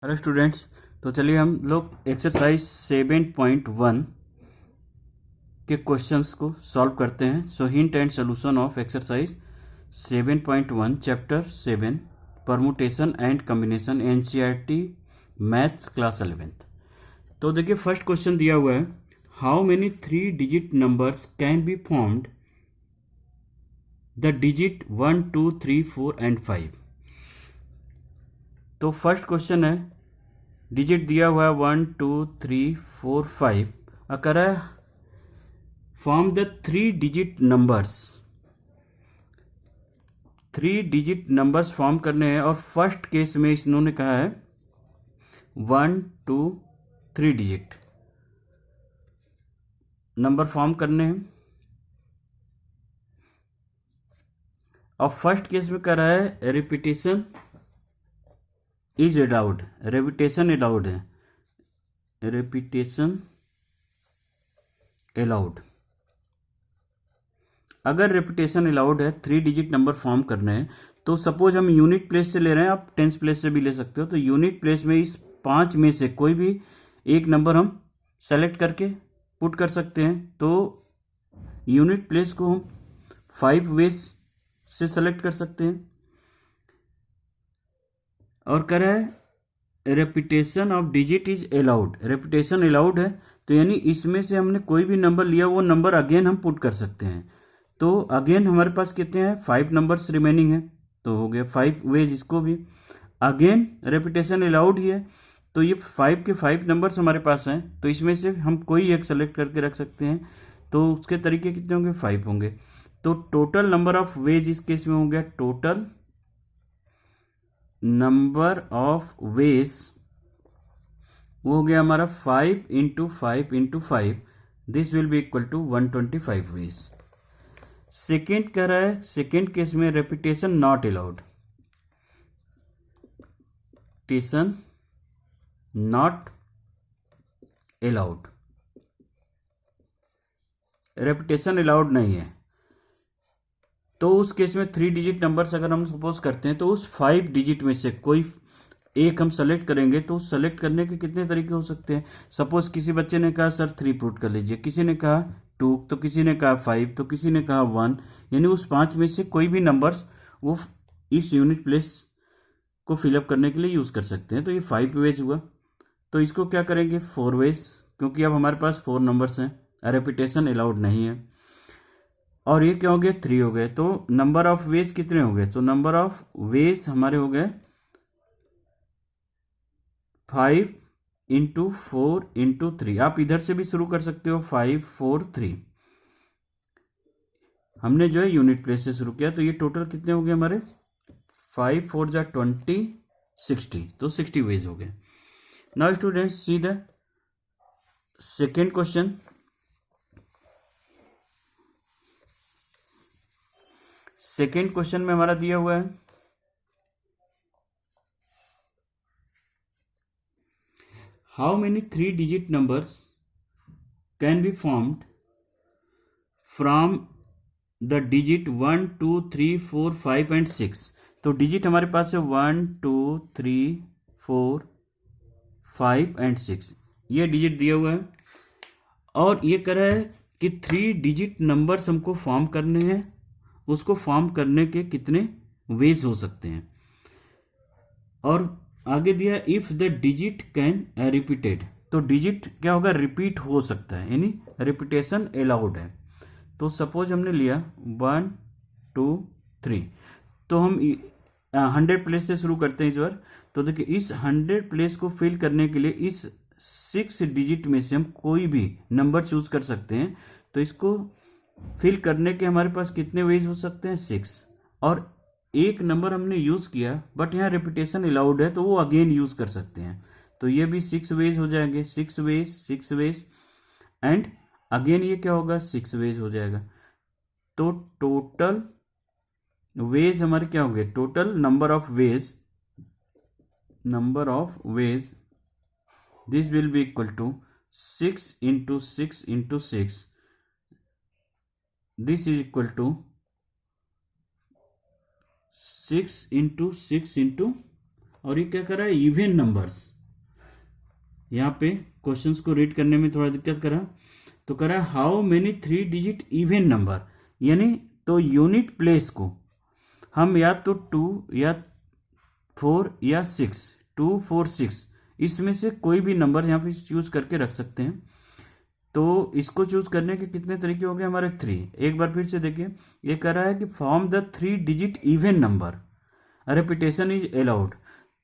Hello students. तो चलिए हम लोग एक्सरसाइज 7.1 के क्वेश्चंस को सॉल्व करते हैं। So hint and solution of exercise 7.1 chapter 7 permutation and combination NCERT maths class 11th। तो देखिए फर्स्ट क्वेश्चन दिया हुआ है, how many 3 digit numbers can be formed the digit 1 2 3 4 and 5। तो फर्स्ट क्वेश्चन है, डिजिट दिया हुआ है 1 2 3 4 5 और कह रहा है form the 3 digit numbers. 3 digit numbers form करने हैं और फर्स्ट केस में इन्होंने कहा है 1 2 3 डिजिट नंबर फॉर्म करने हैं और फर्स्ट केस में कह रहा है repetition is allowed. Repetition allowed है, रिपीटेशन अलाउड। अगर रिपीटेशन अलाउड है 3 डिजिट नंबर फॉर्म करने हैं तो सपोज हम यूनिट प्लेस से ले रहे हैं, आप टेंस प्लेस से भी ले सकते हो। तो यूनिट प्लेस में इस 5 में से कोई भी एक नंबर हम सेलेक्ट करके पुट कर सकते हैं। तो यूनिट प्लेस को हम 5 वेज से सेलेक्ट कर सकते हैं। और कह रहा है repetition of digit is allowed. Repetition allowed है तो यानी इसमें से हमने कोई भी नंबर लिया वो नंबर अगेन हम पुट कर सकते हैं। तो अगेन हमारे पास कितने हैं, 5 नंबर्स रिमेनिंग है, तो हो गया 5 वेज इसको भी। अगेन रेपिटेशन अलाउड ही है तो ये 5 के 5 नंबर्स हमारे पास हैं, तो इसमें से हम कोई एक सेलेक्ट करके रख सकते हैं। तो उसके तरीके कितने होंगे, 5 होंगे। तो टोटल नंबर ऑफ वेज इस केस में हो गया, टोटल नंबर ऑफ वेज वो हो गया हमारा 5 into 5 into 5, this will be equal to 125 ways. Second कह रहा है सेकेंड केस में repetition not allowed, repetition not allowed, repetition allowed नहीं है। तो उस केस में 3 डिजिट नंबर्स अगर हम सपोज करते हैं तो उस 5 डिजिट में से कोई एक हम सेलेक्ट करेंगे। तो सेलेक्ट करने के कितने तरीके हो सकते हैं। सपोज किसी बच्चे ने कहा सर 3 पुट कर लीजिए, किसी ने कहा 2, तो किसी ने कहा 5, तो किसी ने कहा 1, यानी उस 5 में से कोई भी नंबर्स वो इस यूनिट प्लेस को फिलअप करने के लिए यूज कर सकते हैं। तो ये 5 वेज हुआ। तो इसको क्या करेंगे, 4 वेज, क्योंकि अब हमारे पास 4 नंबर्स हैं, रेपिटेशन अलाउड नहीं है। और ये क्या हो गया, 3 हो गए। तो नंबर ऑफ वेज कितने हो गए, तो नंबर ऑफ वेज हमारे हो गए 5 इंटू 4 इंटू 3। आप इधर से भी शुरू कर सकते हो, 5 4 3। हमने जो है यूनिट प्लेस से शुरू किया, तो ये टोटल कितने हो गए हमारे, 5 4 जा 20 60, तो 60 वेज हो गए। Now students see the second question. Second question में हमारा दिया हुआ है, how many 3 digit numbers can be formed from the digit 1 2 3 4 5 and 6। तो डिजिट हमारे पास है 1 2 3 4 5 एंड 6, ये डिजिट दिया हुआ है। और ये कह रहा है कि 3 डिजिट नंबर्स हमको फॉर्म करने हैं, उसको फॉर्म करने के कितने वेज हो सकते हैं। और आगे दिया if the digit can repeated, तो डिजिट क्या होगा, रिपीट हो सकता है, यानी रिपीटेशन अलाउड है। तो सपोज हमने लिया 1 2 3, तो हम 100 प्लेस से शुरू करते हैं इस बार। तो देखिए इस 100 प्लेस को फिल करने के लिए इस 6 डिजिट में से हम कोई भी नंबर चूज कर सकते हैं। तो इसको फिल करने के हमारे पास कितने वेज हो सकते हैं, 6। और एक नंबर हमने यूज किया बट यहाँ रिपीटेशन अलाउड है तो वो अगेन यूज कर सकते हैं। तो ये भी 6 वेज हो जाएंगे, 6 वेज 6 वेज एंड अगेन ये क्या होगा, 6 वेज हो जाएगा। तो टोटल वेज हमारे क्या होंगे, total number of ways this will be equal to 6 into 6 into 6, this is equal to 6 into 6 into और ये क्या कर रहा है, इवन नंबर्स। यहाँ पे क्वेश्चंस को रीड करने में थोड़ा दिक्कत करा, तो कह रहा है how many 3 digit even number, यानी तो यूनिट प्लेस को हम या तो 2 या 4 या 6, 2 4 6 इसमें से कोई भी नंबर यहाँ पे चूज करके रख सकते हैं। तो इसको चूज करने के कितने तरीके हो गए हमारे, 3। एक बार फिर से देखिए, ये कह रहा है कि form the 3 digit even number, repetition is allowed.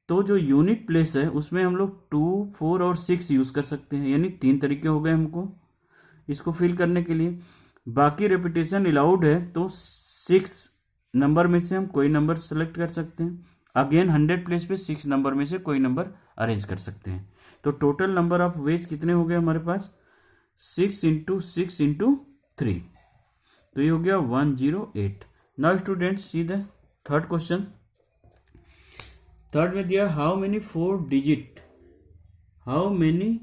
तो जो यूनिट प्लेस है उसमें हम लोग 2 4 और 6 यूज कर सकते हैं, यानी 3 तरीके हो गए हमको इसको फिल करने के लिए। बाकी रेपिटेशन अलाउड है तो 6 नंबर में से हम कोई नंबर सेलेक्ट कर सकते हैं। अगेन 100 प्लेस पे 6 नंबर में से कोई नंबर अरेंज कर सकते हैं। तो टोटल नंबर ऑफ वेज कितने हो गए हमारे पास, 6 इंटू 6 इंटू 3, तो ये हो गया 108। Now students see the third question. Third में दिया how many 4 digit, how many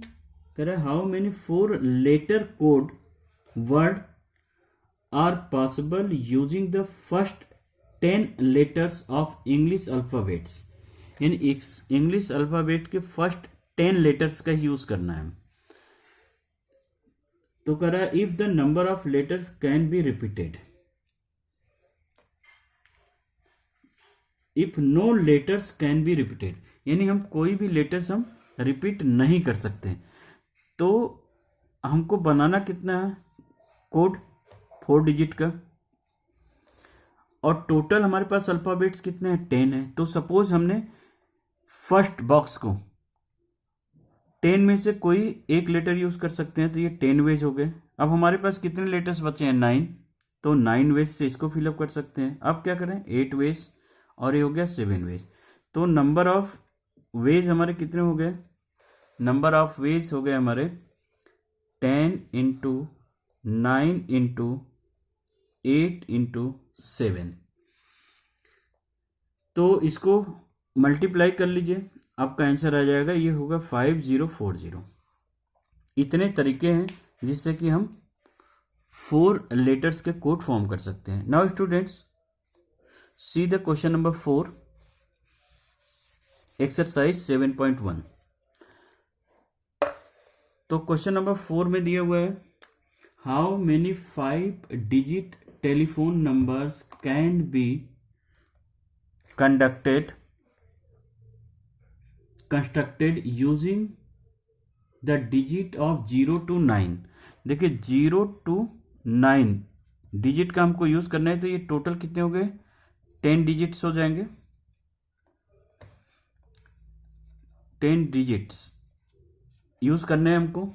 कह रहा है how many 4 letter code word are possible using the first 10 letters of English alphabets, यानी इंग्लिश अल्फाबेट के फर्स्ट 10 लेटर्स का यूज करना है। तो कह रहा है if the number of letters can be repeated, if no letters can be repeated, यानी हम कोई भी लेटर्स हम रिपीट नहीं कर सकते। तो हमको बनाना कितना है कोड, 4 डिजिट का, और टोटल हमारे पास अल्फाबेट्स कितने हैं, 10 है। तो सपोज हमने फर्स्ट बॉक्स को 10 में से कोई एक लेटर यूज कर सकते हैं, तो ये 10 वेज हो गए। अब हमारे पास कितने लेटर्स बचे हैं, 9, तो 9 वेज से इसको फिलअप कर सकते हैं। अब क्या करें, 8 वेज और ये हो गया 7 वेज। तो नंबर ऑफ वेज हमारे कितने हो गए, नंबर ऑफ वेज हो गए हमारे 10 इंटू 9 इंटू 8 इंटू 7। तो इसको मल्टीप्लाई कर लीजिए, आपका आंसर आ जाएगा, ये होगा 5040। इतने तरीके हैं जिससे कि हम 4 लेटर्स के कोड फॉर्म कर सकते हैं। Now students see the question number 4, exercise 7.1। तो क्वेश्चन नंबर 4 में दिया हुआ है how many 5 digit telephone numbers can be constructed using the digit of 0 to 9। देखिए 0 to 9 डिजिट का हमको यूज करना है, तो ये टोटल कितने हो गए, 10 डिजिट्स हो जाएंगे। 10 डिजिट्स यूज करने हैं हमको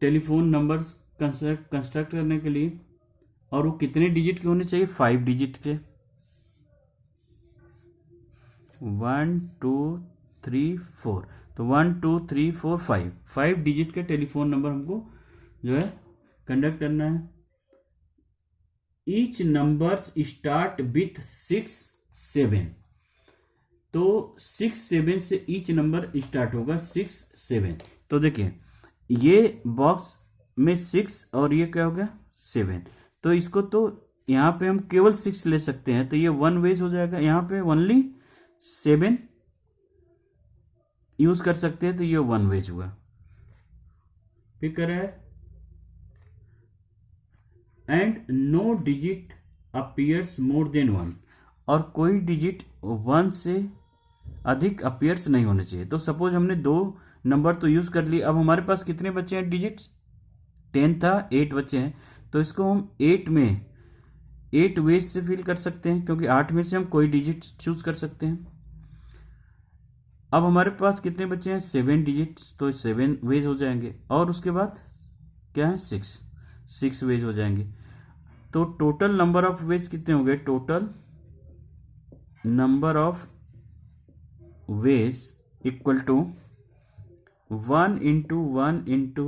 टेलीफोन नंबर्स कंस्ट्रक्ट करने के लिए, और वो कितने डिजिट के होने चाहिए, 5 डिजिट के। 1 2 3 4, तो 1 2 3 4 5 डिजिट के टेलीफोन नंबर हमको जो है कंडक्ट करना है। ईच नंबर्स स्टार्ट विथ 6 7, तो 6 7 से ईच नंबर स्टार्ट होगा, 6 7। तो देखिए ये बॉक्स में 6 और ये क्या हो गया 7, तो इसको तो यहाँ पे हम केवल 6 ले सकते हैं, तो ये 1 वेज हो जाएगा। यहाँ पे ओनली 7 यूज कर सकते हैं, तो ये 1 वेज हुआ। फिर कह रहा है and no digit appears more than 1, और कोई डिजिट 1 से अधिक अपीयर्स नहीं होने चाहिए। तो सपोज हमने 2 नंबर तो यूज कर लिए, अब हमारे पास कितने बचे हैं डिजिट्स, 10 था, 8 बचे हैं। तो इसको हम 8 में 8 वेज से फिल कर सकते हैं, क्योंकि 8 में से हम कोई डिजिट चूज कर सकते हैं। अब हमारे पास कितने बचे हैं, 7 डिजिट्स, तो 7 वेज हो जाएंगे। और उसके बाद क्या है, 6 वेज हो जाएंगे। तो टोटल नंबर ऑफ वेज कितने हो गए, total number of ways equal to 1 into 1 into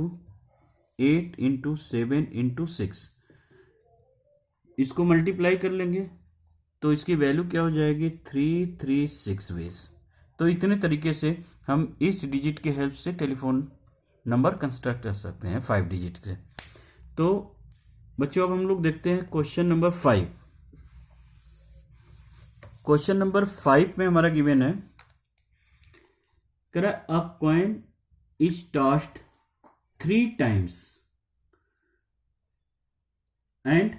8 into 7 into 6। इसको मल्टीप्लाई कर लेंगे तो इसकी वैल्यू क्या हो जाएगी, 336 वेज। तो इतने तरीके से हम इस डिजिट के हेल्प से टेलीफोन नंबर कंस्ट्रक्ट कर सकते हैं 5 डिजिट से। तो बच्चों अब हम लोग देखते हैं क्वेश्चन नंबर 5। क्वेश्चन नंबर 5 में हमारा गिवन है, करा अ coin is tossed 3 times and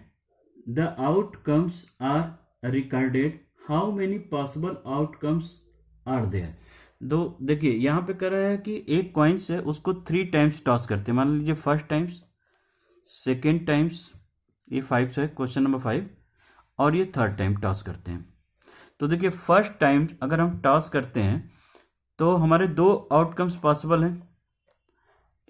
the outcomes are recorded. How many possible outcomes are there? देखिए यहाँ पे कह रहा है कि एक कॉइन्स है उसको 3 times टॉस करते हैं. मान लीजिए फर्स्ट टाइम्स, सेकेंड टाइम्स, ये 5 है क्वेश्चन नंबर 5, और ये थर्ड टाइम टॉस करते हैं. तो देखिए फर्स्ट टाइम अगर हम टॉस करते हैं तो हमारे 2 आउटकम्स पॉसिबल हैं,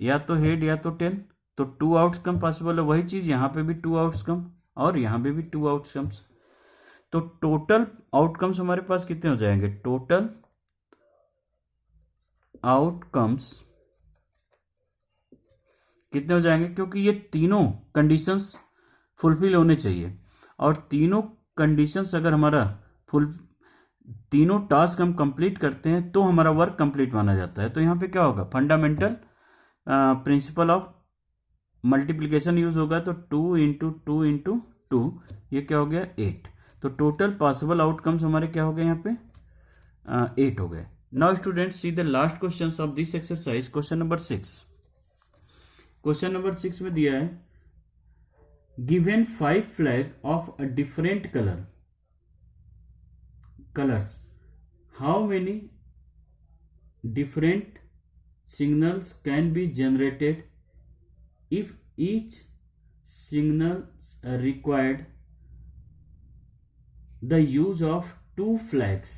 या तो हेड या तो टेल. तो 2 आउटकम पॉसिबल है. वही चीज यहाँ पे भी 2 आउटकम और यहाँ पे भी 2 आउटकम्स. तो टोटल आउटकम्स हमारे पास कितने हो जाएंगे? टोटल आउटकम्स कितने हो जाएंगे? क्योंकि ये तीनों कंडीशंस फुलफिल होने चाहिए, और तीनों कंडीशंस अगर हमारा तीनों टास्क हम कंप्लीट करते हैं तो हमारा वर्क कंप्लीट माना जाता है. तो यहाँ पे क्या होगा? Fundamental principle of multiplication use होगा. तो 2 इंटू 2 इंटू 2, ये क्या हो गया? 8. तो टोटल पॉसिबल आउटकम्स हमारे क्या हो गए यहाँ पे? 8 हो गए. Now students see the last question of this exercise, question number 6. Question number 6 में दिया है, given 5 flag of a different colours, how many different signals can be generated if each signal required the use of 2 flags.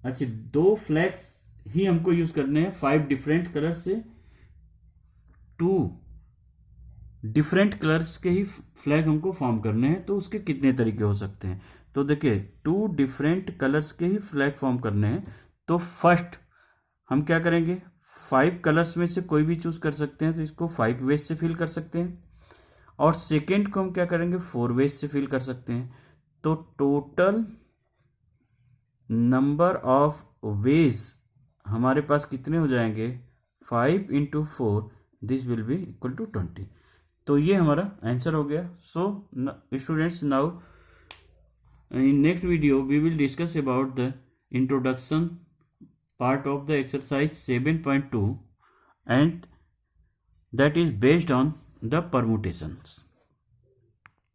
अच्छा, 2 flags ही हमको use करने हैं. 5 different colours से 2 different colours के ही flag हमको फॉर्म करने हैं. तो उसके कितने तरीके हो सकते हैं? तो देखिए 2 डिफरेंट कलर्स के ही फ्लैग फॉर्म करने हैं. तो फर्स्ट हम क्या करेंगे? 5 कलर्स में से कोई भी चूज कर सकते हैं, तो इसको 5 वेज से फिल कर सकते हैं. और सेकेंड को हम क्या करेंगे? 4 वेज से फिल कर सकते हैं. तो टोटल नंबर ऑफ वेज हमारे पास कितने हो जाएंगे? 5 into 4, this will be equal to 20. तो ये हमारा आंसर हो गया. So students, now in next video we will discuss about the introduction part of the exercise 7.2, and that is based on the permutations.